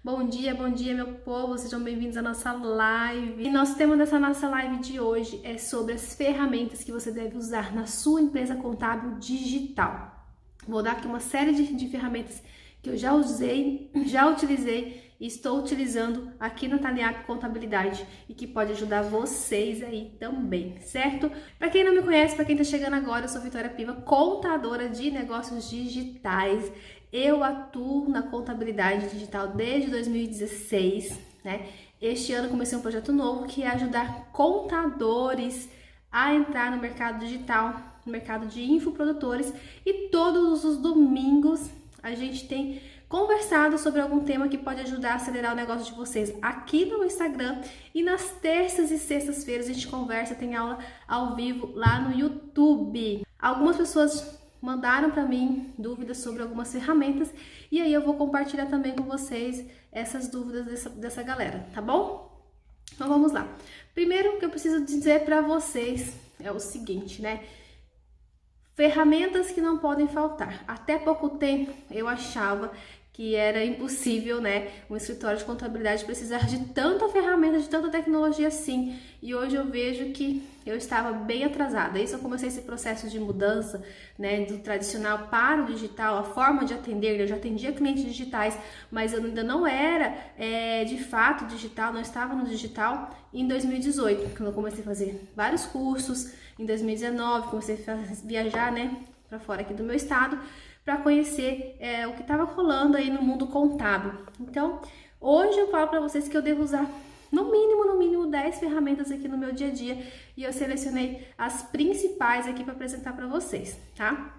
bom dia, meu povo, sejam bem-vindos à nossa live. E nosso tema dessa nossa live de hoje é sobre as ferramentas que você deve usar na sua empresa contábil digital. Vou dar aqui uma série de ferramentas que eu já utilizei e estou utilizando aqui no Taliap Contabilidade e que pode ajudar vocês aí também, certo? Para quem não me conhece, para quem está chegando agora, eu sou Vitória Piva, contadora de negócios digitais. Eu atuo na contabilidade digital desde 2016, né? Este ano comecei um projeto novo que é ajudar contadores a entrar no mercado digital, no mercado de infoprodutores, e todos os domingos a gente tem conversado sobre algum tema que pode ajudar a acelerar o negócio de vocês aqui no Instagram, e nas terças e sextas-feiras a gente conversa, tem aula ao vivo lá no YouTube. Algumas pessoas mandaram para mim dúvidas sobre algumas ferramentas e aí eu vou compartilhar também com vocês essas dúvidas dessa galera, tá bom? Então vamos lá. Primeiro que eu preciso dizer para vocês é o seguinte, né? Ferramentas que não podem faltar. Até pouco tempo eu achava que era impossível, né, um escritório de contabilidade precisar de tanta ferramenta, de tanta tecnologia assim. E hoje eu vejo que eu estava bem atrasada. Isso eu comecei esse processo de mudança, né, do tradicional para o digital, a forma de atender. Eu já atendia clientes digitais, mas eu ainda não era de fato digital, não estava no digital em 2018, quando eu comecei a fazer vários cursos. Em 2019 comecei a viajar, né, para fora aqui do meu estado, para conhecer o que estava rolando aí no mundo contábil. Então, hoje eu falo para vocês que eu devo usar no mínimo 10 ferramentas aqui no meu dia a dia, e eu selecionei as principais aqui para apresentar para vocês, tá?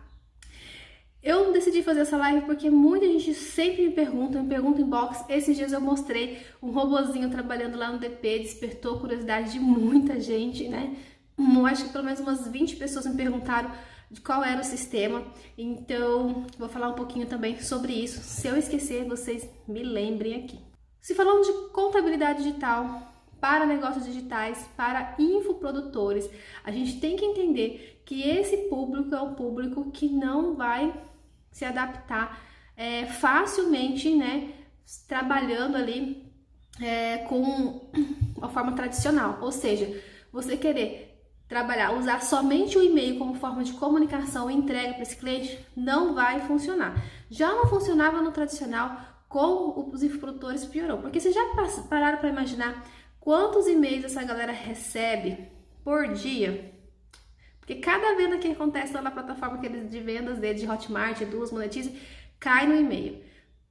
Eu decidi fazer essa live porque muita gente sempre me pergunta em box. Esses dias eu mostrei um robozinho trabalhando lá no DP, despertou a curiosidade de muita gente, né? Eu acho que pelo menos umas 20 pessoas me perguntaram de qual era o sistema, então vou falar um pouquinho também sobre isso. Se eu esquecer, vocês me lembrem aqui. Se falamos de contabilidade digital para negócios digitais, para infoprodutores, a gente tem que entender que esse público é um público que não vai se adaptar facilmente, né, trabalhando ali com a forma tradicional, ou seja, você querer usar somente o e-mail como forma de comunicação e entrega para esse cliente, não vai funcionar. Já não funcionava no tradicional, com os infoprodutores piorou. Porque vocês já pararam para imaginar quantos e-mails essa galera recebe por dia? Porque cada venda que acontece lá na plataforma de vendas dele, de Hotmart, Duas, Monetize, cai no e-mail.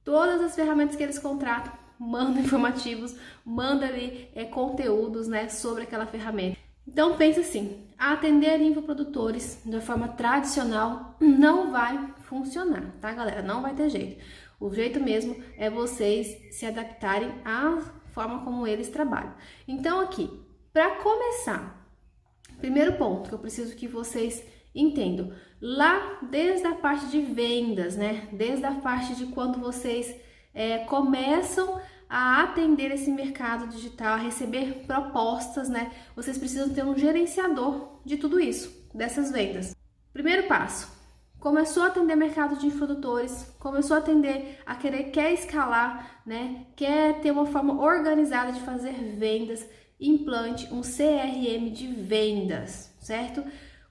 Todas as ferramentas que eles contratam mandam informativos, mandam ali conteúdos, né, sobre aquela ferramenta. Então pense assim, atender infoprodutores de forma tradicional não vai funcionar, tá, galera? Não vai ter jeito. O jeito mesmo é vocês se adaptarem à forma como eles trabalham. Então aqui, para começar, primeiro ponto que eu preciso que vocês entendam, lá desde a parte de vendas, né? Desde a parte de quando vocês começam a atender esse mercado digital, a receber propostas, né? Vocês precisam ter um gerenciador de tudo isso, dessas vendas. Primeiro passo, começou a atender mercado de infoprodutores, começou a atender, quer escalar, né? Quer ter uma forma organizada de fazer vendas, implante um CRM de vendas, certo?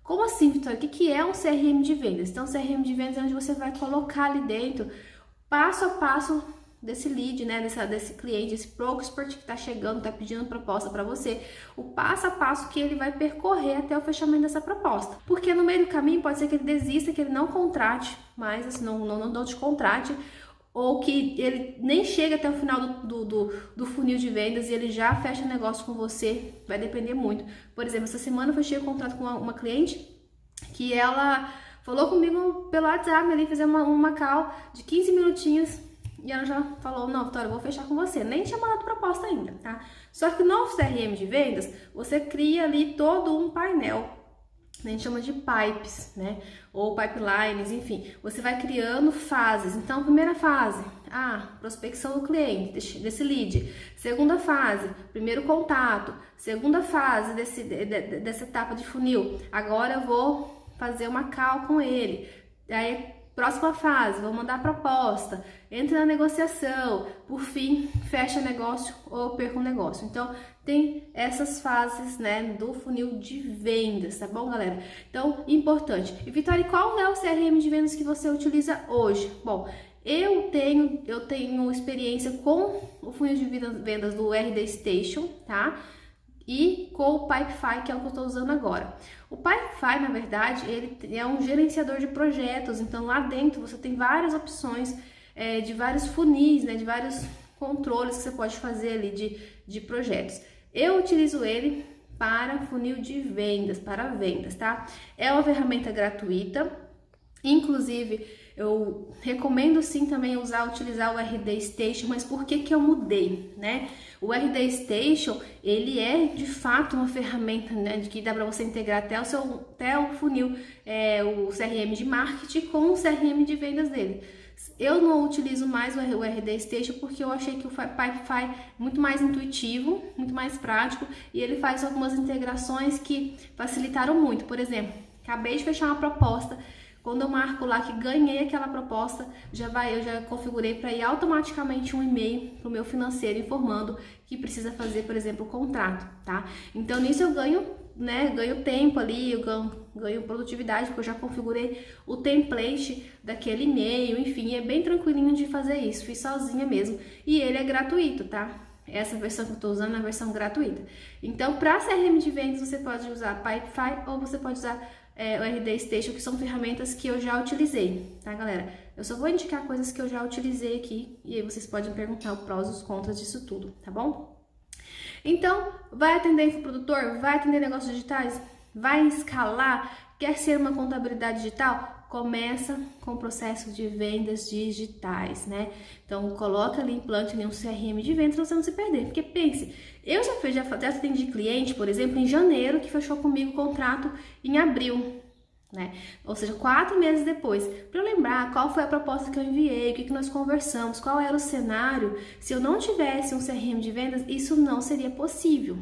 Como assim, Vitória? O que é um CRM de vendas? Então, CRM de vendas é onde você vai colocar ali dentro, passo a passo, desse lead, né, desse cliente, esse prospect que está chegando, está pedindo proposta para você, o passo a passo que ele vai percorrer até o fechamento dessa proposta. Porque no meio do caminho pode ser que ele desista, que ele não contrate mais, assim, não te contrate, ou que ele nem chega até o final do funil de vendas e ele já fecha negócio com você. Vai depender muito. Por exemplo, essa semana eu fechei o contrato com uma cliente que ela falou comigo pelo WhatsApp, ali fazer uma call de 15 minutinhos. E ela já falou, não, Vitória, eu vou fechar com você. Nem tinha mandado proposta ainda, tá? Só que no CRM de vendas, você cria ali todo um painel. A gente chama de pipes, né? Ou pipelines, enfim. Você vai criando fases. Então, primeira fase, prospecção do cliente, desse lead. Segunda fase, primeiro contato. Segunda fase dessa etapa de funil. Agora eu vou fazer uma call com ele. Aí, Próxima fase, vou mandar a proposta, entra na negociação, por fim, fecha negócio ou perca o negócio. Então, tem essas fases, né, do funil de vendas, tá bom, galera? Então, importante. E, Vitória, qual é o CRM de vendas que você utiliza hoje? Bom, eu tenho experiência com o funil de vendas do RD Station, tá? E com o Pipefy, que é o que eu estou usando agora. O Pipefy, na verdade, ele é um gerenciador de projetos, então lá dentro você tem várias opções de vários funis, né, de vários controles que você pode fazer ali de projetos. Eu utilizo ele para funil de vendas, para vendas, tá? É uma ferramenta gratuita, inclusive eu recomendo sim também utilizar o RD Station, mas por que eu mudei, né? O RD Station, ele é de fato uma ferramenta, né, que dá para você integrar até o funil, o CRM de marketing com o CRM de vendas dele. Eu não utilizo mais o RD Station porque eu achei que o Pipefy é muito mais intuitivo, muito mais prático e ele faz algumas integrações que facilitaram muito. Por exemplo, acabei de fechar uma proposta. Quando eu marco lá que ganhei aquela proposta, eu já configurei para ir automaticamente um e-mail para o meu financeiro informando que precisa fazer, por exemplo, o contrato, tá? Então nisso eu ganho, né? Ganho tempo ali, eu ganho produtividade, porque eu já configurei o template daquele e-mail, enfim, é bem tranquilinho de fazer isso, fiz sozinha mesmo. E ele é gratuito, tá? Essa versão que eu estou usando é a versão gratuita. Então, para CRM de vendas, você pode usar Pipefy ou você pode usar o RD Station, que são ferramentas que eu já utilizei, tá, galera? Eu só vou indicar coisas que eu já utilizei aqui e aí vocês podem perguntar os prós e os contras disso tudo, tá bom? Então, vai atender infoprodutor? Vai atender negócios digitais? Vai escalar? Quer ser uma contabilidade digital? Começa com o processo de vendas digitais, né? Então, coloca ali, implante ali um CRM de vendas para você não se perder. Porque pense, eu já atendi cliente, por exemplo, em janeiro, que fechou comigo o contrato em abril, né? Ou seja, 4 meses depois. Para eu lembrar qual foi a proposta que eu enviei, o que nós conversamos, qual era o cenário. Se eu não tivesse um CRM de vendas, isso não seria possível.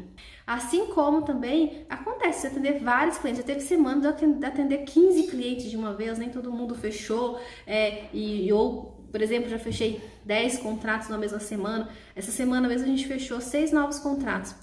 Assim como também acontece de atender vários clientes. Já teve semana de atender 15 clientes de uma vez, nem todo mundo fechou. Por exemplo, já fechei 10 contratos na mesma semana. Essa semana mesmo a gente fechou 6 novos contratos.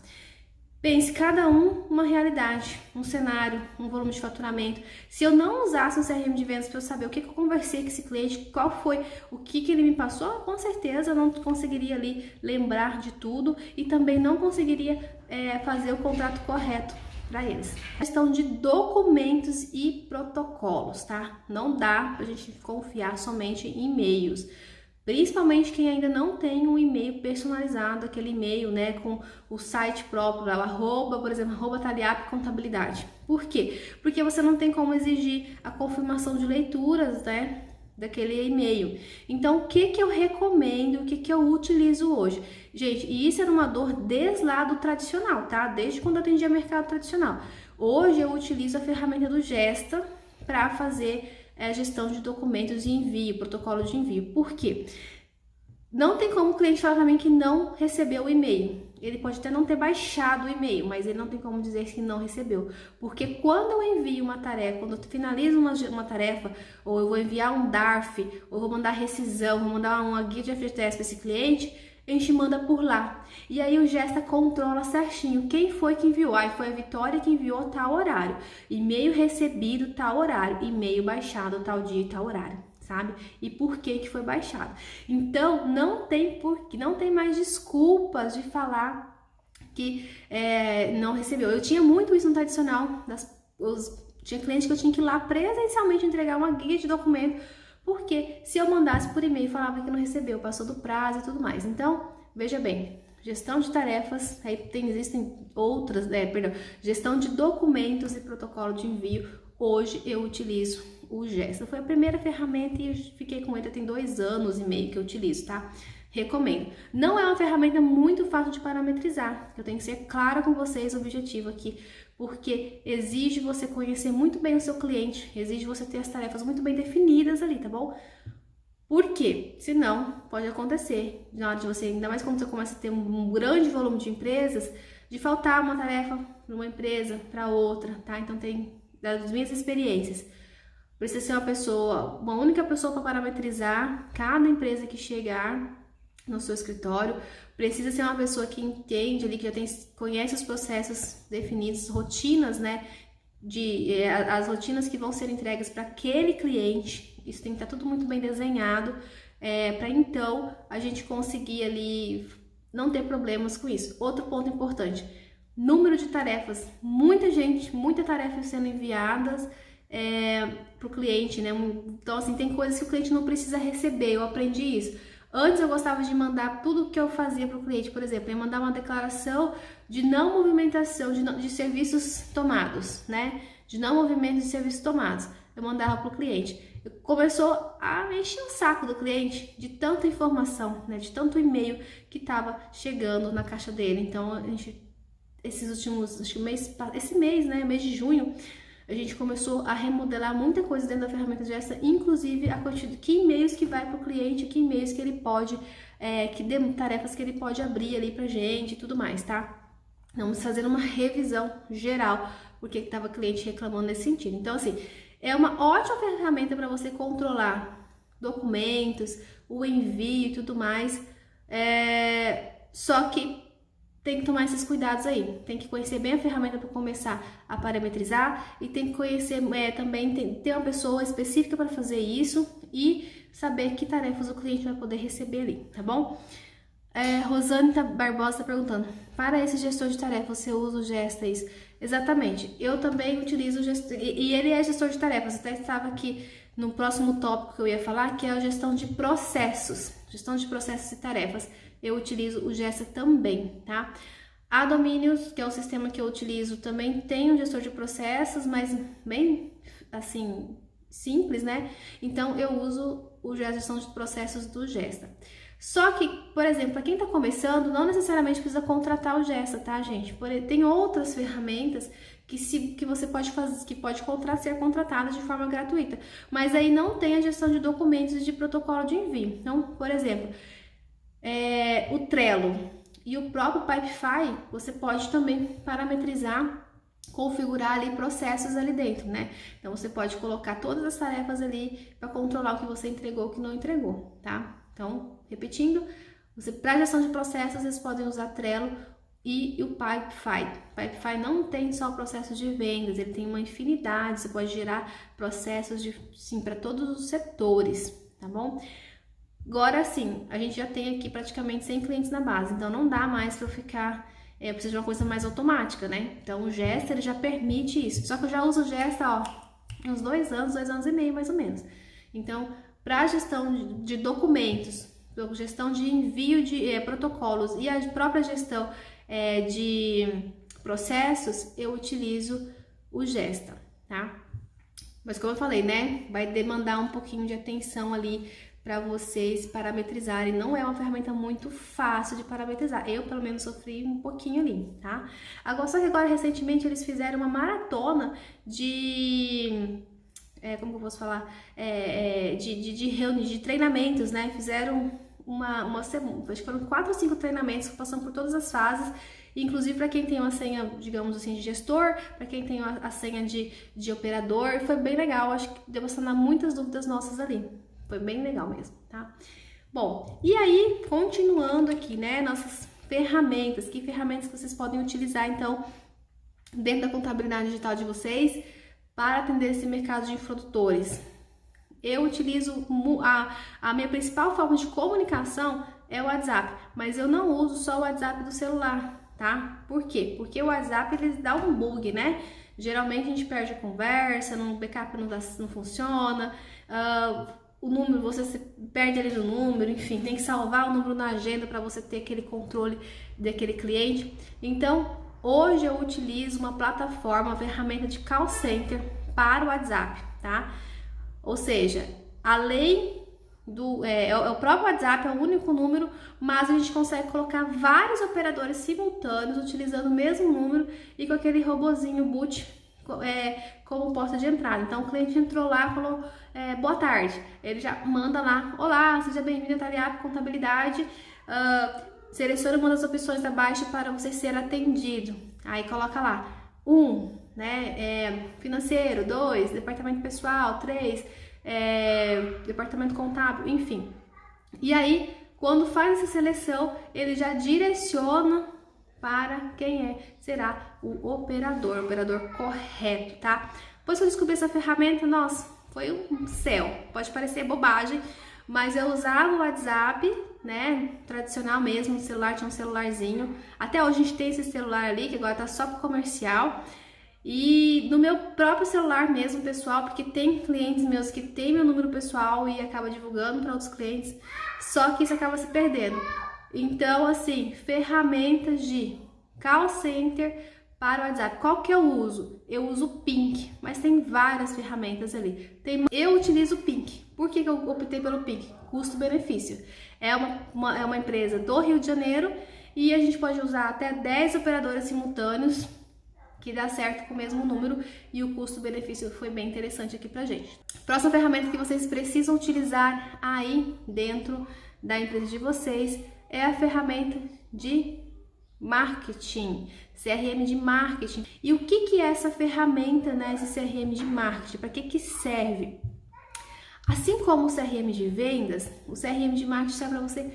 Pense, cada uma realidade, um cenário, um volume de faturamento. Se eu não usasse um CRM de vendas para eu saber o que eu conversei com esse cliente, qual foi, o que ele me passou, com certeza eu não conseguiria ali lembrar de tudo e também não conseguiria fazer o contrato correto para eles. Questão de documentos e protocolos, tá? Não dá pra gente confiar somente em e-mails. Principalmente quem ainda não tem um e-mail personalizado, aquele e-mail, né, com o site próprio, por exemplo, @taliap contabilidade. Por quê? Porque você não tem como exigir a confirmação de leituras, né, daquele e-mail. Então, o que eu recomendo, o que eu utilizo hoje? Gente, e isso era uma dor desde lá do tradicional, tá? Desde quando eu atendia mercado tradicional. Hoje eu utilizo a ferramenta do Gesta para fazer gestão de documentos e envio, protocolo de envio. Por quê? Não tem como o cliente falar para mim que não recebeu o e-mail. Ele pode até não ter baixado o e-mail, mas ele não tem como dizer que não recebeu. Porque quando eu envio uma tarefa, quando eu finalizo uma tarefa, ou eu vou enviar um DARF, ou eu vou mandar rescisão, vou mandar uma guia de FGTS para esse cliente, a gente manda por lá. E aí o Gesta controla certinho quem foi que enviou. Aí foi a Vitória que enviou tal horário. E-mail recebido tal horário. E-mail baixado tal dia e tal horário, sabe? E por que foi baixado. Então, não tem mais desculpas de falar que não recebeu. Eu tinha muito isso no tradicional. Tinha clientes que eu tinha que ir lá presencialmente entregar uma guia de documento, porque se eu mandasse por e-mail falava que não recebeu, passou do prazo e tudo mais. Então, veja bem, gestão de tarefas, aí existem outras, gestão de documentos e protocolo de envio. Hoje eu utilizo o Gesta. Foi a primeira ferramenta e eu fiquei com ele tem 2 anos e meio que eu utilizo, tá? Recomendo. Não é uma ferramenta muito fácil de parametrizar. Eu tenho que ser clara com vocês o objetivo aqui, porque exige você conhecer muito bem o seu cliente, exige você ter as tarefas muito bem definidas ali, tá bom? Por quê? Senão, pode acontecer, na hora de você, ainda mais quando você começa a ter um grande volume de empresas, de faltar uma tarefa de uma empresa para outra, tá? Então, tem das minhas experiências. Precisa ser uma única pessoa para parametrizar cada empresa que chegar no seu escritório. Precisa ser uma pessoa que entende ali, que conhece os processos definidos, rotinas, né? As rotinas que vão ser entregues para aquele cliente. Isso tem que estar tudo muito bem desenhado, para então a gente conseguir ali não ter problemas com isso. Outro ponto importante: número de tarefas. Muita tarefa sendo enviadas para o cliente, né? Então, assim, tem coisas que o cliente não precisa receber. Eu aprendi isso. Antes eu gostava de mandar tudo que eu fazia para o cliente, por exemplo, eu mandar uma declaração de não movimentação de serviços tomados, né? De não movimento de serviços tomados. Eu mandava para o cliente. Começou a encher o saco do cliente de tanta informação, né? De tanto e-mail que estava chegando na caixa dele. Então, esse mês, né? Mês de junho, a gente começou a remodelar muita coisa dentro da ferramenta Gesta, inclusive a quantidade, que e-mails que vai para o cliente, que e-mails que ele pode, tarefas que ele pode abrir ali pra gente e tudo mais, tá? Vamos fazer uma revisão geral, porque estava cliente reclamando nesse sentido. Então, assim, é uma ótima ferramenta para você controlar documentos, o envio e tudo mais, só que tem que tomar esses cuidados aí, tem que conhecer bem a ferramenta para começar a parametrizar e tem que conhecer também, ter uma pessoa específica para fazer isso e saber que tarefas o cliente vai poder receber ali, tá bom? Rosane Barbosa está perguntando, para esse gestor de tarefas você usa o Gesta isso? Exatamente, eu também utilizo o gestor, e ele é gestor de tarefas, até estava aqui no próximo tópico que eu ia falar, que é a gestão de processos e tarefas. Eu utilizo o Gesta também, tá? A Domínios, que é o sistema que eu utilizo, também tem um gestor de processos, mas bem, assim, simples, né? Então, eu uso a gestão de processos do Gesta. Só que, por exemplo, para quem está começando, não necessariamente precisa contratar o Gesta, tá, gente? Tem outras ferramentas que você pode fazer, que pode ser contratadas de forma gratuita, mas aí não tem a gestão de documentos e de protocolo de envio. Então, por exemplo, o Trello e o próprio Pipefy, você pode também parametrizar, configurar ali processos ali dentro, né? Então, você pode colocar todas as tarefas ali para controlar o que você entregou, o que não entregou, tá? Então, repetindo, para gestão de processos, vocês podem usar Trello e o Pipefy. O Pipefy não tem só o processo de vendas, ele tem uma infinidade, você pode gerar processos para todos os setores, tá bom? Agora sim, a gente já tem aqui praticamente 100 clientes na base, então não dá mais para eu ficar, eu preciso de uma coisa mais automática, né? Então o Gesta, ele já permite isso, só que eu já uso o Gesta, ó, uns 2 anos e meio mais ou menos. Então, para gestão de documentos, gestão de envio de protocolos e a própria gestão de processos, eu utilizo o Gesta, tá? Mas como eu falei, né, vai demandar um pouquinho de atenção ali para vocês parametrizarem. Não é uma ferramenta muito fácil de parametrizar. Eu, pelo menos, sofri um pouquinho ali, tá? Só que agora, recentemente, eles fizeram uma maratona de... como eu posso falar? De treinamentos, né? Fizeram uma semana, acho que foram 4 ou 5 treinamentos passando por todas as fases, inclusive para quem tem uma senha, digamos assim, de gestor, para quem tem a senha de operador. Foi bem legal, acho que deu para sanar muitas dúvidas nossas ali. Foi bem legal mesmo, tá? Bom, e aí, continuando aqui, né, nossas ferramentas, que ferramentas vocês podem utilizar, então, dentro da contabilidade digital de vocês, para atender esse mercado de infoprodutores. Eu utilizo a minha principal forma de comunicação é o WhatsApp, mas eu não uso só o WhatsApp do celular, tá? Por quê? Porque o WhatsApp, ele dá um bug, né? Geralmente a gente perde a conversa, o backup não funciona, o número, você perde ali no número, enfim, tem que salvar o número na agenda para você ter aquele controle daquele cliente. Então, hoje eu utilizo uma plataforma, uma ferramenta de call center para o WhatsApp, tá? Ou seja, além do... o próprio WhatsApp é o único número, mas a gente consegue colocar vários operadores simultâneos utilizando o mesmo número e com aquele robozinho boot como porta de entrada. Então, o cliente entrou lá, falou boa tarde. Ele já manda lá, olá, seja bem-vindo a Taliap Contabilidade, seleciona uma das opções abaixo para você ser atendido. Aí coloca lá, né? Financeiro, 2, departamento pessoal, 3, departamento contábil, enfim. E aí, quando faz essa seleção, ele já direciona para quem será o operador correto, tá? Depois que eu descobri essa ferramenta, nossa, foi um céu. Pode parecer bobagem, mas eu usava o WhatsApp, né, tradicional mesmo, o celular tinha um celularzinho. Até hoje a gente tem esse celular ali, que agora tá só pro comercial. E no meu próprio celular mesmo, pessoal, porque tem clientes meus que tem meu número pessoal e acaba divulgando para outros clientes, só que isso acaba se perdendo. Então, assim, ferramentas de call center para o WhatsApp. Qual que eu uso? Eu uso o Pink, mas tem várias ferramentas ali. Eu utilizo o Pink. Por que eu optei pelo Pink? Custo-benefício. É uma empresa do Rio de Janeiro e a gente pode usar até 10 operadores simultâneos, que dá certo com o mesmo número, e o custo-benefício foi bem interessante aqui pra gente. Próxima ferramenta que vocês precisam utilizar aí dentro da empresa de vocês é a ferramenta de marketing, CRM de marketing. E o que é essa ferramenta, né, esse CRM de marketing? Para que serve? Assim como o CRM de vendas, o CRM de marketing serve para você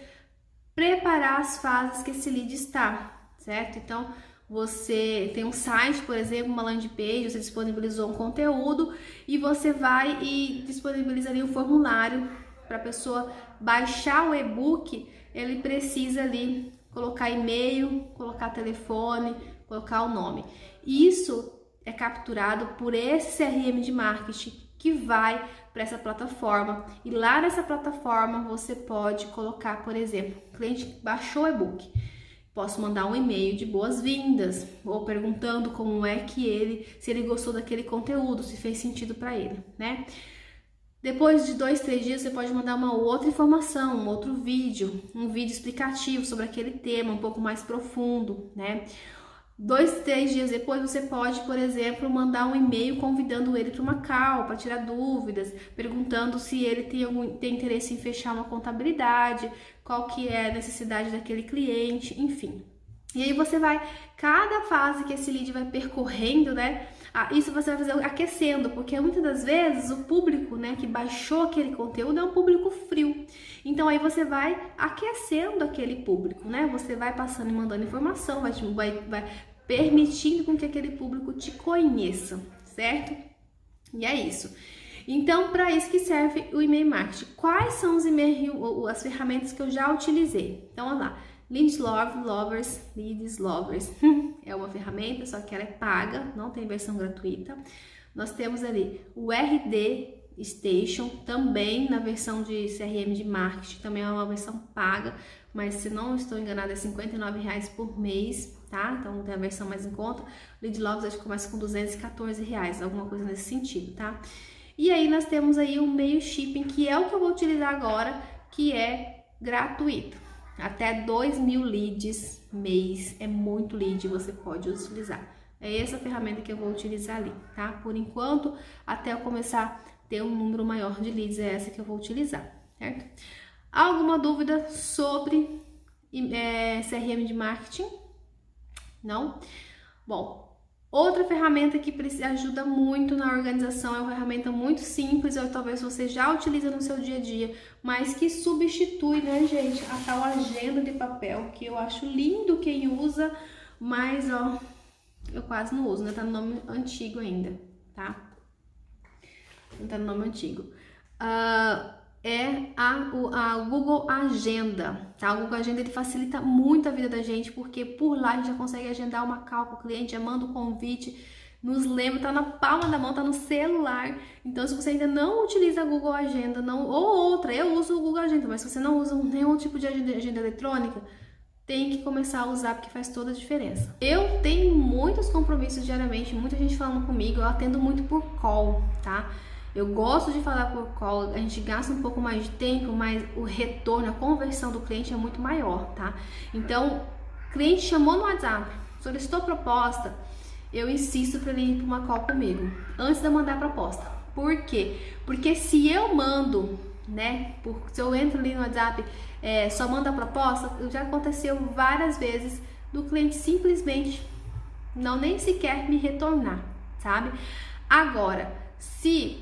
preparar as fases que esse lead está, certo? Então, você tem um site, por exemplo, uma landing page, você disponibilizou um conteúdo e você vai e disponibiliza ali um formulário para a pessoa baixar o e-book. Ele precisa ali colocar e-mail, colocar telefone, colocar o nome. Isso é capturado por esse CRM de marketing que vai para essa plataforma. E lá nessa plataforma você pode colocar, por exemplo, o cliente baixou o e-book. Posso mandar um e-mail de boas-vindas ou perguntando como é que se ele gostou daquele conteúdo, se fez sentido para ele, né? Depois de 2, 3 dias você pode mandar uma outra informação, um outro vídeo, um vídeo explicativo sobre aquele tema, um pouco mais profundo, né? 2, 3 dias depois você pode, por exemplo, mandar um e-mail convidando ele para uma call, para tirar dúvidas, perguntando se ele tem interesse em fechar uma contabilidade, qual que é a necessidade daquele cliente, enfim. E aí você vai, cada fase que esse lead vai percorrendo, né? Isso você vai fazer aquecendo, porque muitas das vezes o público, né, que baixou aquele conteúdo é um público frio. Então aí você vai aquecendo aquele público, né? Você vai passando e mandando informação, vai permitindo com que aquele público te conheça, certo? E é isso. Então, para isso que serve o e-mail marketing. Quais são as ferramentas que eu já utilizei? Então, olha lá. Leads Lovers. É uma ferramenta, só que ela é paga, não tem versão gratuita. Nós temos ali o RD Station, também na versão de CRM de marketing, também é uma versão paga, mas se não estou enganada é R$59 por mês, tá? Então tem a versão mais em conta. Lead Lovers acho que começa com R$214, alguma coisa nesse sentido, tá? E aí nós temos aí o Mail Shipping, que é o que eu vou utilizar agora, que é gratuito. Até 2.000 leads mês, é muito lead, você pode utilizar. É essa ferramenta que eu vou utilizar ali, tá? Por enquanto, até eu começar a ter um número maior de leads, é essa que eu vou utilizar, certo? Alguma dúvida sobre CRM de marketing? Não? Bom, outra ferramenta que ajuda muito na organização, é uma ferramenta muito simples, ou talvez você já utiliza no seu dia a dia, mas que substitui, né, gente, a tal agenda de papel, que eu acho lindo quem usa, mas, ó, eu quase não uso, né, tá no nome antigo ainda, tá? Não tá no nome antigo. É a Google Agenda, tá? O Google Agenda, ele facilita muito a vida da gente, porque por lá a gente já consegue agendar uma call com o cliente, já manda o convite, nos lembra, tá na palma da mão, tá no celular. Então, se você ainda não utiliza a Google Agenda, ou outra, eu uso o Google Agenda, mas se você não usa nenhum tipo de agenda eletrônica, tem que começar a usar, porque faz toda a diferença. Eu tenho muitos compromissos diariamente, muita gente falando comigo, eu atendo muito por call, tá? Eu gosto de falar por call, a gente gasta um pouco mais de tempo, mas o retorno, a conversão do cliente é muito maior, tá? Então, o cliente chamou no WhatsApp, solicitou proposta, eu insisto para ele ir para uma call comigo, antes de eu mandar a proposta. Por quê? Porque se eu mando, né, se eu entro ali no WhatsApp, só mando a proposta, já aconteceu várias vezes do cliente simplesmente nem sequer me retornar. sabe? Agora, se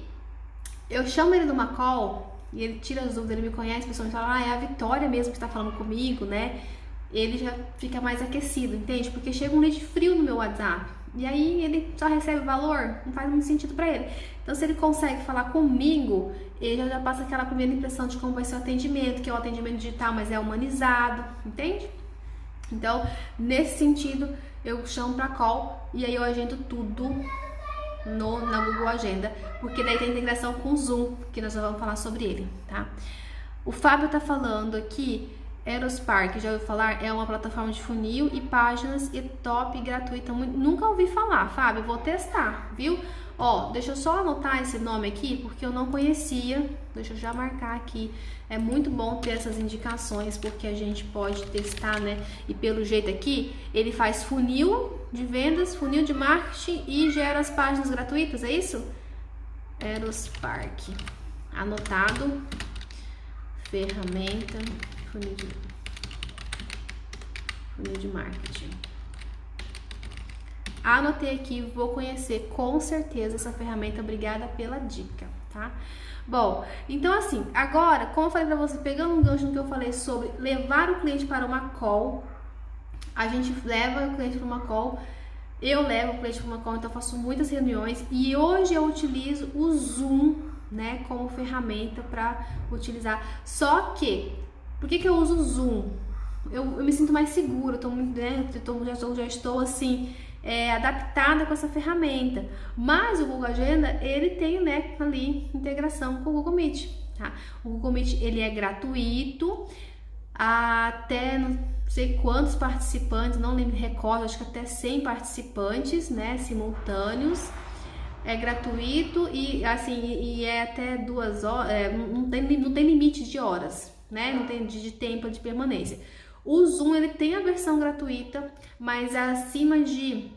eu chamo ele numa call e ele tira as dúvidas, ele me conhece, a pessoa me fala, é a Vitória mesmo que está falando comigo, né? Ele já fica mais aquecido, entende? Porque chega um lead frio no meu WhatsApp e aí ele só recebe valor, não faz muito sentido para ele. Então, se ele consegue falar comigo, ele já passa aquela primeira impressão de como vai ser o atendimento, que é o atendimento digital, mas é humanizado, entende? Então, nesse sentido, eu chamo para call e aí eu agendo tudo na Google Agenda, porque daí tem integração com o Zoom, que nós já vamos falar sobre ele, tá? O Fábio tá falando aqui, Aerospark, já ouviu falar? É uma plataforma de funil e páginas e top gratuita. Nunca ouvi falar, Fábio, vou testar, viu? Ó, deixa eu só anotar esse nome aqui, porque eu não conhecia. Deixa eu já marcar aqui. É muito bom ter essas indicações, porque a gente pode testar, né? E pelo jeito aqui, ele faz funil de vendas, funil de marketing e gera as páginas gratuitas, é isso? Aerospark. Anotado. Ferramenta, funil de marketing. Anotei aqui, vou conhecer com certeza essa ferramenta. Obrigada pela dica, tá? Bom, então assim, agora, como eu falei pra você, pegando um gancho no que eu falei sobre levar o cliente para uma call, a gente leva o cliente para uma call, eu levo o cliente para uma call, então eu faço muitas reuniões e hoje eu utilizo o Zoom, né, como ferramenta para utilizar. Só que, por que eu uso o Zoom? Eu me sinto mais segura, já estou assim, adaptada com essa ferramenta. Mas o Google Agenda, ele tem, né, ali integração com o Google Meet, tá? O Google Meet, ele é gratuito, até não sei quantos participantes, não lembro, recordo, acho que até 100 participantes, né, simultâneos. É gratuito e assim, e é até 2 horas, não tem limite de horas, né? Não tem de tempo de permanência. O Zoom, ele tem a versão gratuita, mas acima de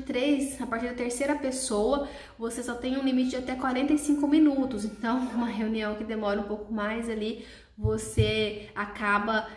3, a partir da terceira pessoa, você só tem um limite de até 45 minutos. Então, uma reunião que demora um pouco mais ali, você acaba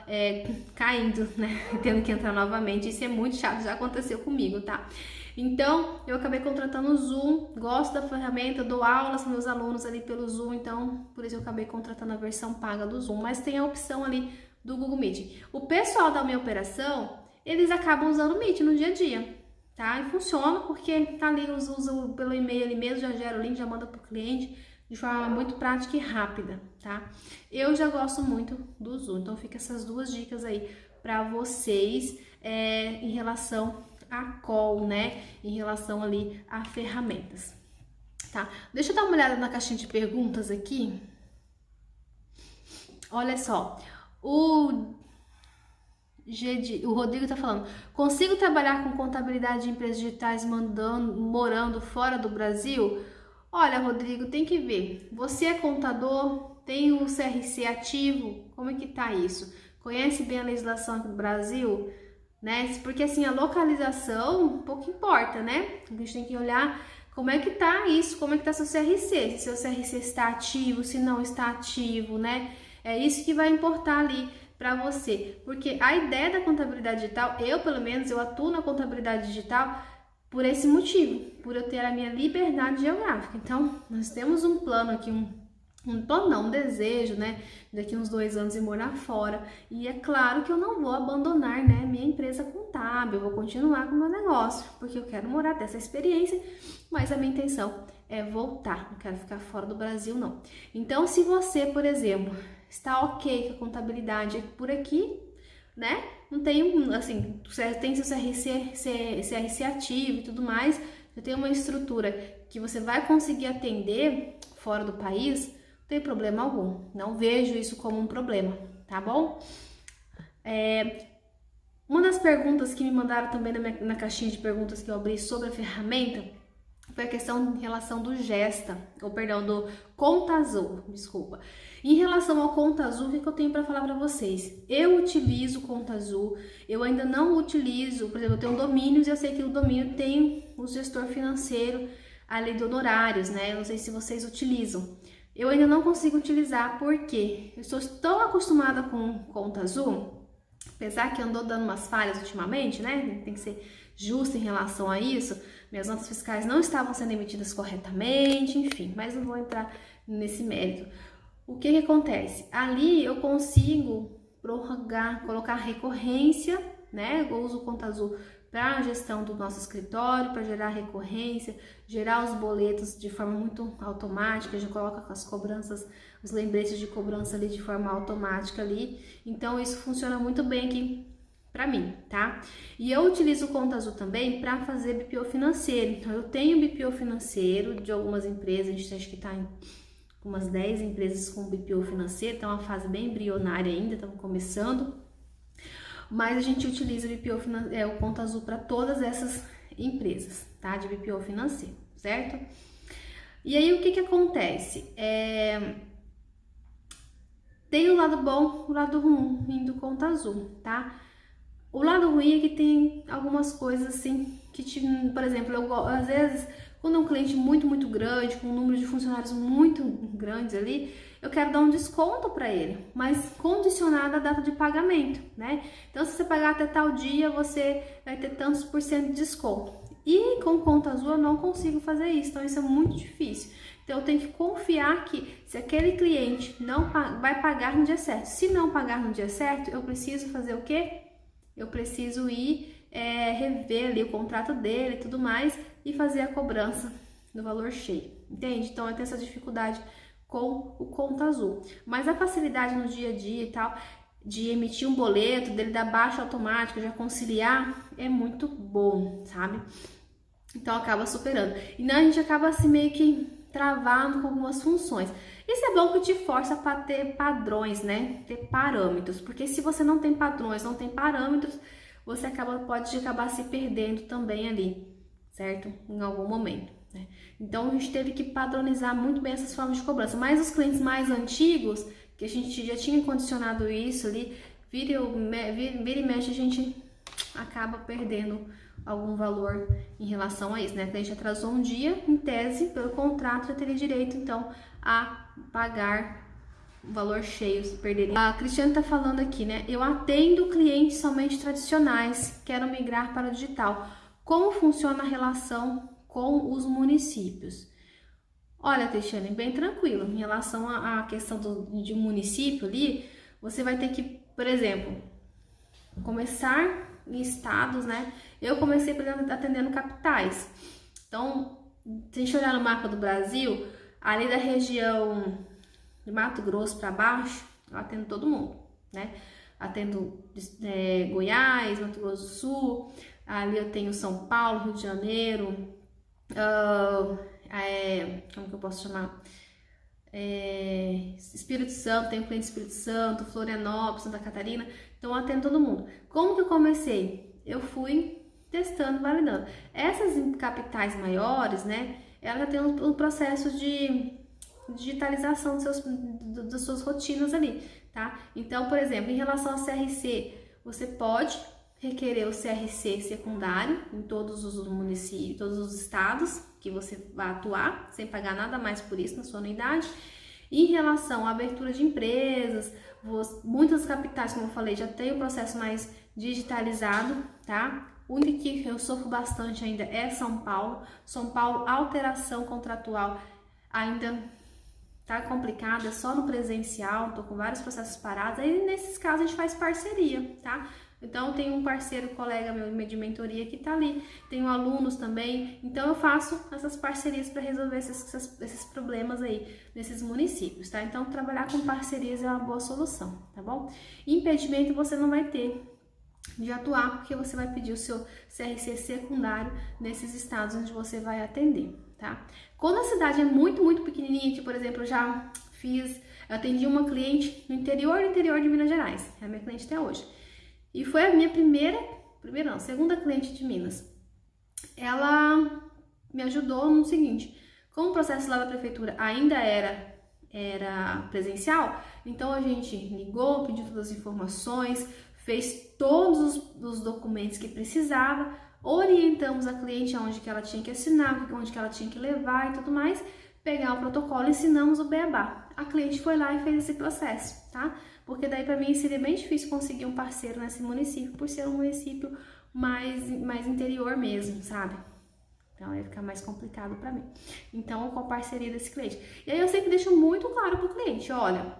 caindo, né? Tendo que entrar novamente. Isso é muito chato, já aconteceu comigo, tá? Então, eu acabei contratando o Zoom, gosto da ferramenta, dou aulas para meus alunos ali pelo Zoom, então, por isso eu acabei contratando a versão paga do Zoom, mas tem a opção ali do Google Meet. O pessoal da minha operação, eles acabam usando o Meet no dia a dia, tá? E funciona porque tá ali, usa pelo e-mail ali mesmo, já gera o link, já manda pro cliente de forma muito prática e rápida, tá? Eu já gosto muito do Zoom, então fica essas duas dicas aí para vocês em relação a call, né? Em relação ali a ferramentas, tá? Deixa eu dar uma olhada na caixinha de perguntas aqui. Olha só, o Rodrigo tá falando, consigo trabalhar com contabilidade de empresas digitais morando fora do Brasil? Olha, Rodrigo, tem que ver. Você é contador? Tem o CRC ativo? Como é que tá isso? Conhece bem a legislação aqui do Brasil? Né? Porque assim, a localização pouco importa, né? A gente tem que olhar como é que tá isso, como é que tá seu CRC, se seu CRC está ativo, se não está ativo, né? É isso que vai importar ali para você, porque a ideia da contabilidade digital, eu pelo menos, eu atuo na contabilidade digital por esse motivo, por eu ter a minha liberdade geográfica. Então, nós temos um plano aqui, um plano não, um desejo, né, daqui uns 2 anos ir morar fora, e é claro que eu não vou abandonar, né, minha empresa contábil, eu vou continuar com o meu negócio, porque eu quero morar, ter essa experiência, mas a minha intenção é voltar, não quero ficar fora do Brasil, não. Então, se você, por exemplo, está ok com a contabilidade por aqui, né, não tem, assim, tem seu CRC ativo e tudo mais, você tem uma estrutura que você vai conseguir atender fora do país, não tem problema algum. Não vejo isso como um problema, tá bom? Uma das perguntas que me mandaram também na caixinha de perguntas que eu abri sobre a ferramenta foi a questão em relação do Gesta, ou perdão, do Conta Azul, desculpa. Em relação ao Conta Azul, o que eu tenho para falar para vocês? Eu utilizo o Conta Azul, eu ainda não utilizo, por exemplo, eu tenho domínios e eu sei que o domínio tem o gestor financeiro ali de honorários, né? Eu não sei se vocês utilizam. Eu ainda não consigo utilizar porque eu estou tão acostumada com Conta Azul apesar que andou dando umas falhas ultimamente, né? Tem que ser justo em relação a isso. Minhas notas fiscais não estavam sendo emitidas corretamente, enfim, mas não vou entrar nesse mérito. O que acontece? Ali eu consigo prorrogar, colocar recorrência, né? Eu uso o Conta Azul para a gestão do nosso escritório, para gerar recorrência, gerar os boletos de forma muito automática, já coloca as cobranças, os lembretes de cobrança ali de forma automática ali. Então isso funciona muito bem aqui para mim, tá? E eu utilizo o Conta Azul também para fazer BPO financeiro. Então eu tenho BPO financeiro de algumas empresas, a gente acha que está em umas 10 empresas com BPO financeiro, então é uma fase bem embrionária ainda, estamos começando. Mas a gente utiliza o Conta Azul para todas essas empresas, tá? De BPO financeiro, certo? E aí o que acontece? Tem o lado bom, o lado ruim do Conta Azul, tá? O lado ruim é que tem algumas coisas assim que, por exemplo, às vezes, quando é um cliente muito grande, com um número de funcionários muito grandes ali, eu quero dar um desconto para ele, mas condicionado à data de pagamento, né? Então, se você pagar até tal dia, você vai ter tantos por cento de desconto. E com Conta Azul eu não consigo fazer isso, então isso é muito difícil. Então, eu tenho que confiar que se aquele cliente não vai pagar no dia certo, se não pagar no dia certo, eu preciso fazer o quê? Eu preciso ir rever ali o contrato dele e tudo mais e fazer a cobrança no valor cheio, entende? Então eu tenho essa dificuldade com o Conta Azul, mas a facilidade no dia a dia e tal, de emitir um boleto, dele dar baixa automática, de conciliar, é muito bom, sabe? Então acaba superando. E não, a gente acaba assim meio que travando com algumas funções. Isso é bom que te força para ter padrões, né? Ter parâmetros, porque se você não tem padrões, não tem parâmetros, você pode acabar se perdendo também ali, certo? Em algum momento, né? Então a gente teve que padronizar muito bem essas formas de cobrança. Mas os clientes mais antigos, que a gente já tinha condicionado isso ali, vira e mexe, a gente acaba perdendo algum valor em relação a isso, né? A cliente atrasou um dia, em tese, pelo contrato, já teria direito, então, a pagar o valor cheio, se perderia. A Cristiane tá falando aqui, né? Eu atendo clientes somente tradicionais, quero migrar para o digital. Como funciona a relação com os municípios? Olha, Cristiane, bem tranquilo. Em relação à questão de município ali, você vai ter que, por exemplo, começar em estados, né? Eu comecei, por exemplo, atendendo capitais. Então, se a gente olhar no mapa do Brasil, ali da região de Mato Grosso para baixo, eu atendo todo mundo, né? Atendo Goiás, Mato Grosso do Sul, ali eu tenho São Paulo, Rio de Janeiro, como que eu posso chamar? Espírito Santo, tenho cliente Espírito Santo, Florianópolis, Santa Catarina, então eu atendo todo mundo. Como que eu comecei? Eu fui testando, validando. Essas capitais maiores, né, ela tem um processo de digitalização das suas rotinas ali, tá? Então, por exemplo, em relação ao CRC, você pode requerer o CRC secundário em todos os municípios, todos os estados que você vai atuar, sem pagar nada mais por isso na sua anuidade. Em relação à abertura de empresas, muitas capitais, como eu falei, já tem o processo mais digitalizado, tá? O único que eu sofro bastante ainda é São Paulo. São Paulo, alteração contratual ainda tá complicada, é só no presencial, tô com vários processos parados. Aí, nesses casos, a gente faz parceria, tá? Então, tem um parceiro, colega meu de mentoria que tá ali, tenho alunos também, então eu faço essas parcerias para resolver esses problemas aí nesses municípios, tá? Então, trabalhar com parcerias é uma boa solução, tá bom? Impedimento você não vai ter de atuar, porque você vai pedir o seu CRC secundário nesses estados onde você vai atender, tá? Quando a cidade é muito pequenininha, que, por exemplo, eu atendi uma cliente no interior de Minas Gerais, é a minha cliente até hoje. E foi a minha segunda cliente de Minas. Ela me ajudou no seguinte, como o processo lá da prefeitura ainda era presencial, então a gente ligou, pediu todas as informações, fez todos os documentos que precisava, orientamos a cliente aonde que ela tinha que assinar, onde que ela tinha que levar e tudo mais, pegar o protocolo, ensinamos o beabá. A cliente foi lá e fez esse processo, tá? porque daí para mim seria bem difícil conseguir um parceiro nesse município, por ser um município mais interior mesmo, sabe? Então ia ficar mais complicado para mim. Então, com a parceria desse cliente. E aí eu sempre deixo muito claro pro cliente, olha,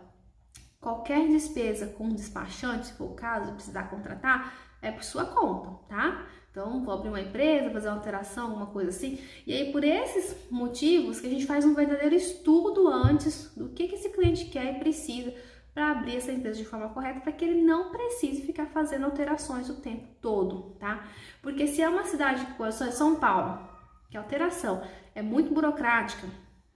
qualquer despesa com despachante, se for o caso, precisar contratar, é por sua conta, tá? Então, vou abrir uma empresa, fazer uma alteração, alguma coisa assim. E aí, por esses motivos, que a gente faz um verdadeiro estudo antes do que esse cliente quer e precisa para abrir essa empresa de forma correta, para que ele não precise ficar fazendo alterações o tempo todo, tá? Porque se é uma cidade como São Paulo, que a alteração é muito burocrática,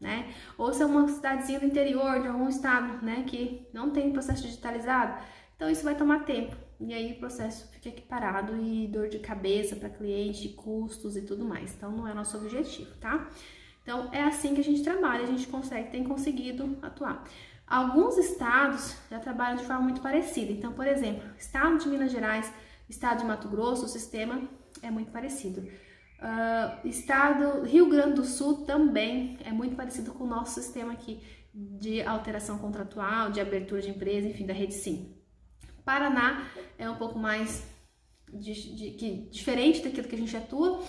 né? Ou se é uma cidadezinha do interior de algum estado, né, que não tem processo digitalizado, então isso vai tomar tempo. E aí o processo fica aqui parado e dor de cabeça para cliente, custos e tudo mais. Então não é nosso objetivo, tá? Então é assim que a gente trabalha, a gente tem conseguido atuar. Alguns estados já trabalham de forma muito parecida. Então, por exemplo, estado de Minas Gerais, estado de Mato Grosso, o sistema é muito parecido. Estado Rio Grande do Sul também é muito parecido com o nosso sistema aqui de alteração contratual, de abertura de empresa, enfim, da Rede Sim. Paraná é um pouco mais diferente daquilo que a gente atua,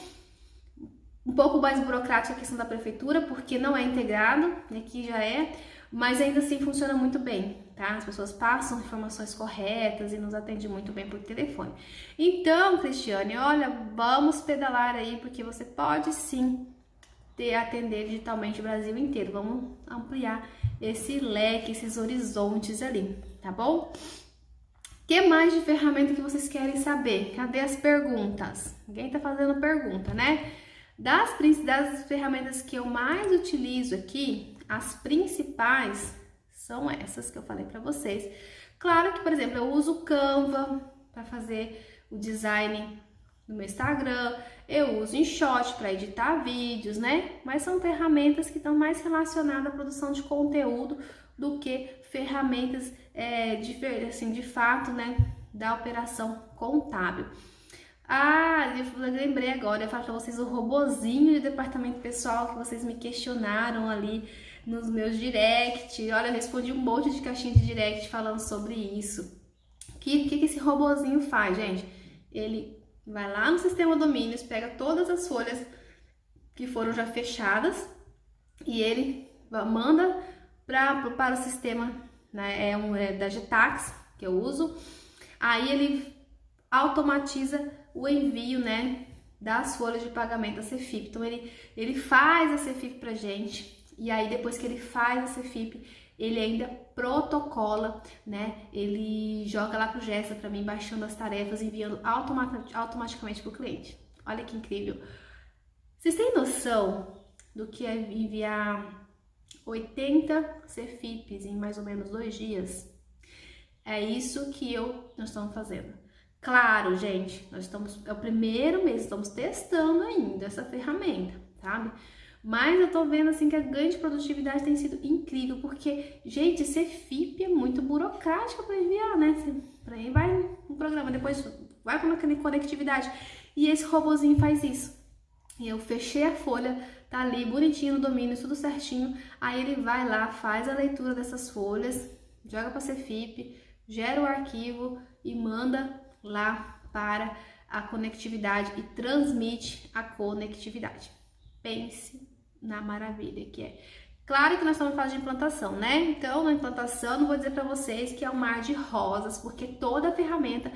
um pouco mais burocrática a questão da prefeitura, porque não é integrado, aqui já é, mas ainda assim funciona muito bem, tá? As pessoas passam informações corretas e nos atendem muito bem por telefone. Então, Cristiane, olha, vamos pedalar aí, porque você pode sim atender digitalmente o Brasil inteiro. Vamos ampliar esse leque, esses horizontes ali, tá bom? O que mais de ferramenta que vocês querem saber? Cadê as perguntas? Ninguém tá fazendo pergunta, né? Das ferramentas que eu mais utilizo aqui, as principais são essas que eu falei para vocês. Claro que, por exemplo, eu uso o Canva para fazer o design do meu Instagram, eu uso InShot para editar vídeos, né? Mas são ferramentas que estão mais relacionadas à produção de conteúdo do que ferramentas de fato, né, da operação contábil. Eu lembrei agora, eu falo para vocês o robozinho de departamento pessoal que vocês me questionaram ali nos meus direct. Olha, eu respondi um monte de caixinha de direct falando sobre isso. O que esse robozinho faz, gente? Ele vai lá no sistema domínios, pega todas as folhas que foram já fechadas e ele manda para o sistema, né? É da Getax que eu uso. Aí ele automatiza o envio, né, das folhas de pagamento da Cefip. Então ele faz a Cefip pra gente, e aí depois que ele faz a Cefip, ele ainda protocola, né? Ele joga lá pro Gesta para mim, baixando as tarefas, enviando automaticamente pro cliente. Olha que incrível. Vocês têm noção do que é enviar 80 Cefips em mais ou menos 2 dias? É isso que nós estamos fazendo. Claro, gente, é o primeiro mês, estamos testando ainda essa ferramenta, sabe? Mas eu tô vendo assim que a ganho de produtividade tem sido incrível, porque, gente, Cefip é muito burocrático para enviar, né? Para aí vai no programa, depois vai para aquela conectividade. E esse robozinho faz isso. E eu fechei a folha, tá ali bonitinho no domínio, tudo certinho. Aí ele vai lá, faz a leitura dessas folhas, joga para Cefip, gera o arquivo e manda lá para a conectividade e transmite a conectividade. Pense na maravilha que é. Claro que nós estamos falando de implantação, né? Então, na implantação, não vou dizer para vocês que é um mar de rosas, porque toda ferramenta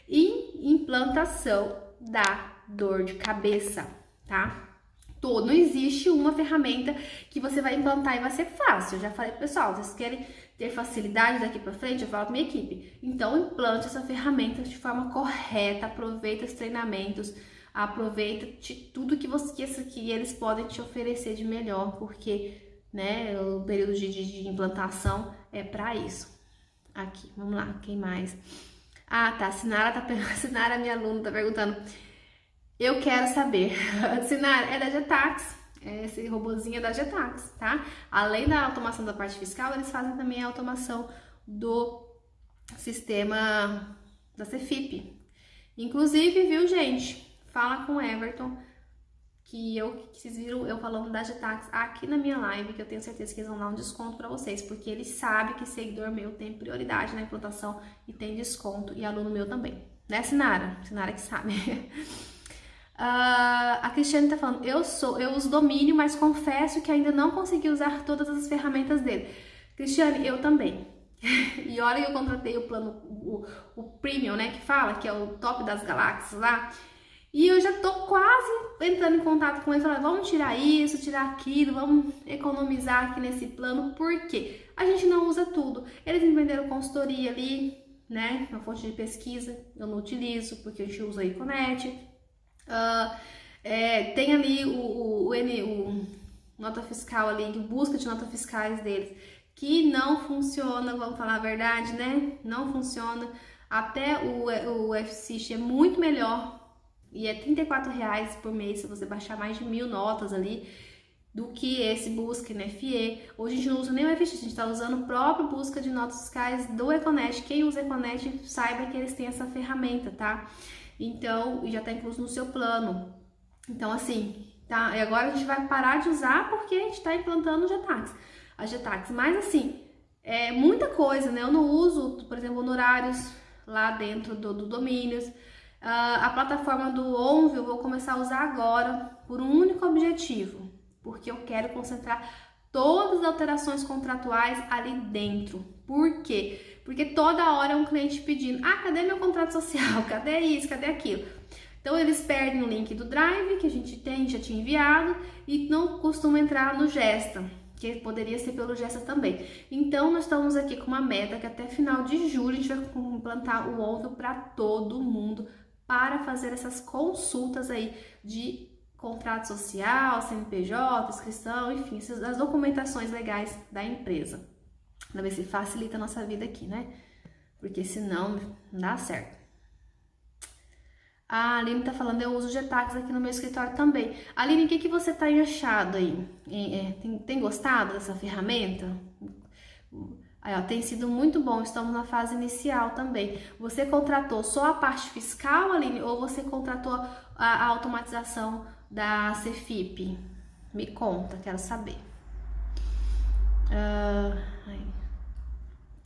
em implantação dá dor de cabeça, tá? Não existe uma ferramenta que você vai implantar e vai ser fácil. Eu já falei, pessoal, vocês querem ter facilidade daqui para frente? Eu falo com minha equipe. Então, implante essa ferramenta de forma correta, aproveita os treinamentos, aproveita tudo que eles podem te oferecer de melhor, porque, né, o período de implantação é para isso. Aqui, vamos lá, quem mais? Tá, Sinara, minha aluna, tá perguntando. Eu quero saber. Sinara, é da Getax. Esse robozinho é da Getax, tá? Além da automação da parte fiscal, eles fazem também a automação do sistema da Cefip. Inclusive, viu, gente? Fala com o Everton que vocês viram eu falando da Getax aqui na minha live, que eu tenho certeza que eles vão dar um desconto para vocês, porque eles sabem que seguidor meu tem prioridade na implantação e tem desconto, e aluno meu também. Né, Sinara? Sinara que sabe. A Cristiane tá falando, eu uso domínio, mas confesso que ainda não consegui usar todas as ferramentas dele. Cristiane, eu também. E olha que eu contratei o plano, o Premium, né, que fala, que é o top das galáxias lá. E eu já tô quase entrando em contato com eles, falando, vamos tirar isso, tirar aquilo, vamos economizar aqui nesse plano, porque a gente não usa tudo. Eles me venderam consultoria ali, né, uma fonte de pesquisa, eu não utilizo, porque a gente usa a Econet. Tem ali o nota fiscal ali, busca de notas fiscais deles, que não funciona, vamos falar a verdade, né, não funciona. Até o F-Sys é muito melhor, e é R$34 por mês se você baixar mais de 1000 notas ali, do que esse busca no FE. Hoje a gente não usa nem o FX, a gente está usando o próprio busca de notas fiscais do Econet. Quem usa Econet saiba que eles têm essa ferramenta, tá? Então, já está incluso no seu plano. Então, assim, tá? E agora a gente vai parar de usar porque a gente está implantando a Getax. Mas, assim, é muita coisa, né? Eu não uso, por exemplo, honorários lá dentro do Domínios. A plataforma do Onvio eu vou começar a usar agora por um único objetivo, porque eu quero concentrar todas as alterações contratuais ali dentro. Por quê? Porque toda hora é um cliente pedindo, cadê meu contrato social? Cadê isso? Cadê aquilo? Então eles perdem o link do Drive que a gente já tinha enviado e não costumam entrar no Gesta, que poderia ser pelo Gesta também. Então nós estamos aqui com uma meta que até final de julho a gente vai implantar o Onvio para todo mundo, para fazer essas consultas aí de contrato social, CNPJ, inscrição, enfim, as documentações legais da empresa, para ver se facilita a nossa vida aqui, né? Porque senão não dá certo. A Aline tá falando, eu uso Getax aqui no meu escritório também. Aline, o que você tá achado aí? Tem gostado dessa ferramenta? Aí, ó, tem sido muito bom, estamos na fase inicial também. Você contratou só a parte fiscal, Aline, ou você contratou a automatização da Cefip? Me conta, quero saber.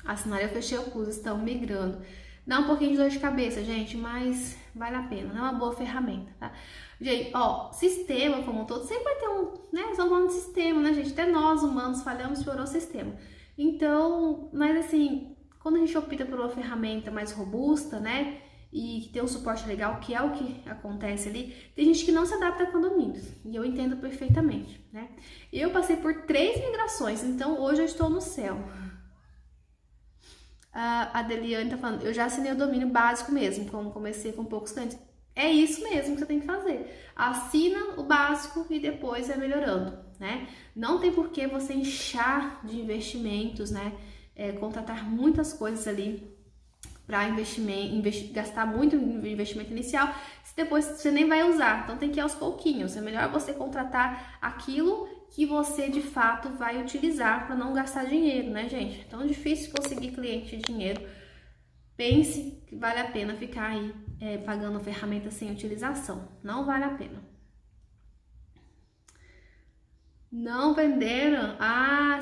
A Sinara, eu fechei o curso, estão migrando. Dá um pouquinho de dor de cabeça, gente, mas vale a pena, é uma boa ferramenta, tá? Gente, ó, sistema como um todo, sempre vai ter né, estamos falando de sistema, né, gente? Até nós, humanos, falhamos por o sistema. Então, mas assim, quando a gente opta por uma ferramenta mais robusta, né, e que tem um suporte legal, que é o que acontece ali, tem gente que não se adapta a condomínios, e eu entendo perfeitamente, né? Eu passei por 3 migrações, então hoje eu estou no céu. A Deliane tá falando, eu já assinei o domínio básico mesmo, como comecei com poucos clientes. É isso mesmo que você tem que fazer. Assina o básico e depois vai melhorando, né? Não tem por que você inchar de investimentos, né? Contratar muitas coisas ali para gastar muito investimento inicial, se depois você nem vai usar. Então tem que ir aos pouquinhos. É melhor você contratar aquilo que você de fato vai utilizar para não gastar dinheiro, né, gente? É tão difícil conseguir cliente de dinheiro. Pense que vale a pena ficar aí pagando ferramenta sem utilização. Não vale a pena. Não venderam?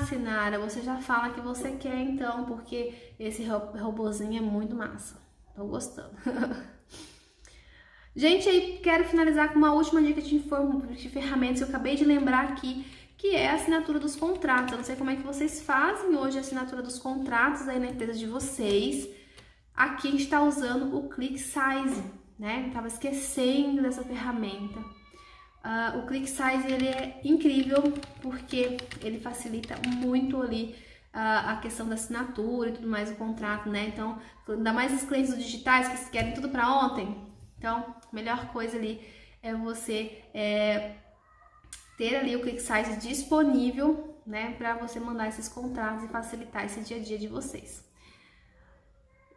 Sinara, você já fala que você quer então, porque esse robozinho é muito massa. Tô gostando. Gente, aí quero finalizar com uma última dica de ferramentas que eu acabei de lembrar aqui, que é a assinatura dos contratos. Eu não sei como é que vocês fazem hoje a assinatura dos contratos aí na empresa de vocês. Aqui a gente está usando o ClickSize, né? Tava esquecendo dessa ferramenta. O ClickSize, ele é incrível porque ele facilita muito ali a questão da assinatura e tudo mais, o contrato, né? Então, ainda mais os clientes digitais que querem tudo para ontem. Então, a melhor coisa ali é você ter ali o ClickSize disponível, né? Para você mandar esses contratos e facilitar esse dia a dia de vocês.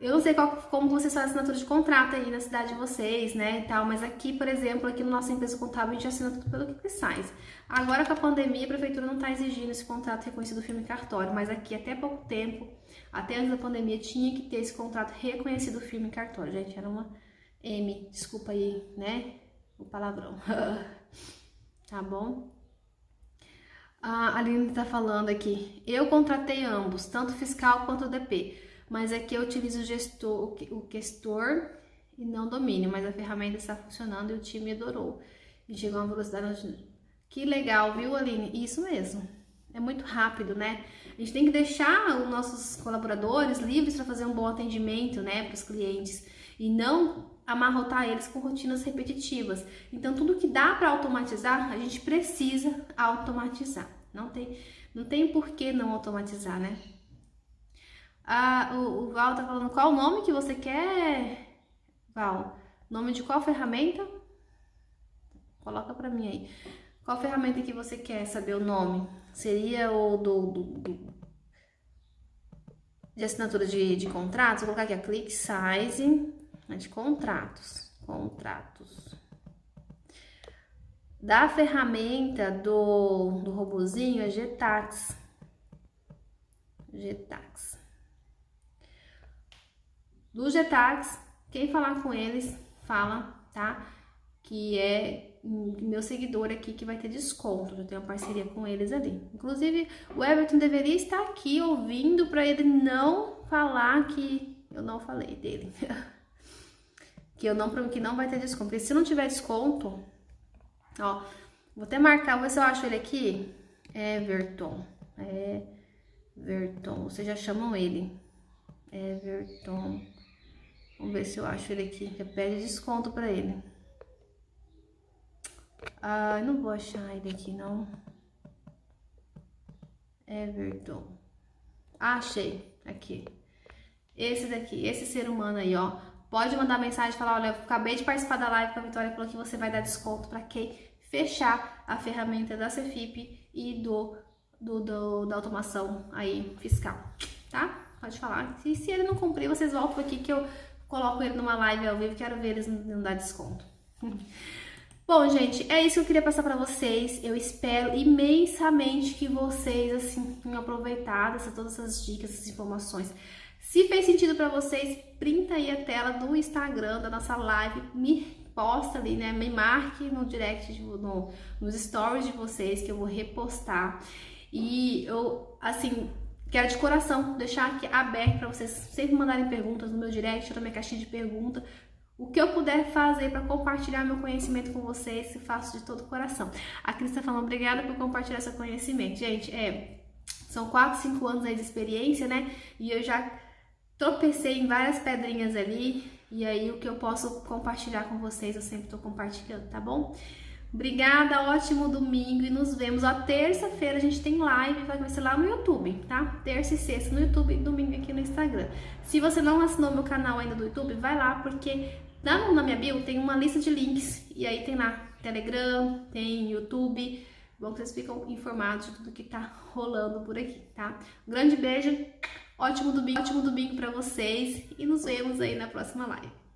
Eu não sei como vocês fazem assinatura de contrato aí na cidade de vocês, né, e tal, mas aqui, por exemplo, aqui no nossa empresa contábil, a gente assina tudo pelo ClickSize. Agora, com a pandemia, a prefeitura não está exigindo esse contrato reconhecido firme cartório, mas aqui, até pouco tempo, até antes da pandemia, tinha que ter esse contrato reconhecido firme cartório. Gente, era uma desculpa aí, né, o palavrão. tá bom? A Aline tá falando aqui, eu contratei ambos, tanto fiscal quanto o DP, mas aqui eu utilizo o gestor e não domínio, mas a ferramenta está funcionando e o time adorou. E chegou a uma velocidade... Que legal, viu, Aline? Isso mesmo. É muito rápido, né? A gente tem que deixar os nossos colaboradores livres para fazer um bom atendimento, né, para os clientes e não amarrotar eles com rotinas repetitivas. Então, tudo que dá para automatizar, a gente precisa automatizar. Não tem por que não automatizar, né? O Val tá falando qual o nome que você quer, Val? Nome de qual ferramenta? Coloca para mim aí. Qual ferramenta que você quer saber o nome? Seria o de assinatura de contratos? Vou colocar aqui a Click Size de contratos. Da ferramenta do robozinho é Getax. Do Getax, quem falar com eles, fala, tá? Que é meu seguidor aqui que vai ter desconto. Eu tenho uma parceria com eles ali. Inclusive, o Everton deveria estar aqui ouvindo para ele não falar que eu não falei dele. que não vai ter desconto. Porque se não tiver desconto, ó, vou até marcar, vou ver se eu acho ele aqui. Everton. Vocês já chamam ele. Everton. Vamos ver se eu acho ele aqui. Já pede desconto para ele. Não vou achar ele aqui, não. Everton. Achei. Aqui. Esse daqui. Esse ser humano aí, ó. Pode mandar mensagem e falar, olha, eu acabei de participar da live com a Vitória, falou que você vai dar desconto para quem fechar a ferramenta da Cefip e da automação aí fiscal, tá? Pode falar. E se ele não cumprir, vocês voltam aqui que eu coloco ele numa live ao vivo, quero ver eles não dar desconto. Bom, gente, é isso que eu queria passar pra vocês. Eu espero imensamente que vocês, assim, tenham aproveitado todas essas dicas, essas informações. Se fez sentido pra vocês, printa aí a tela do Instagram da nossa live, me posta ali, né? Me marque no direct, nos stories de vocês, que eu vou repostar. E eu, assim, quero de coração deixar aqui aberto pra vocês sempre mandarem perguntas no meu direct, na minha caixinha de perguntas. O que eu puder fazer para compartilhar meu conhecimento com vocês, eu faço de todo o coração. A Cris tá falando, obrigada por compartilhar seu conhecimento. Gente, são 4, 5 anos aí de experiência, né? E eu já tropecei em várias pedrinhas ali. E aí, o que eu posso compartilhar com vocês, eu sempre tô compartilhando, tá bom? Obrigada, ótimo domingo e nos vemos. A terça-feira a gente tem live, vai ser lá no YouTube, tá? Terça e sexta no YouTube e domingo aqui no Instagram. Se você não assinou meu canal ainda do YouTube, vai lá, porque na minha bio tem uma lista de links. E aí tem lá Telegram, tem YouTube. Bom que vocês ficam informados de tudo que tá rolando por aqui, tá? Um grande beijo, ótimo domingo pra vocês e nos vemos aí na próxima live.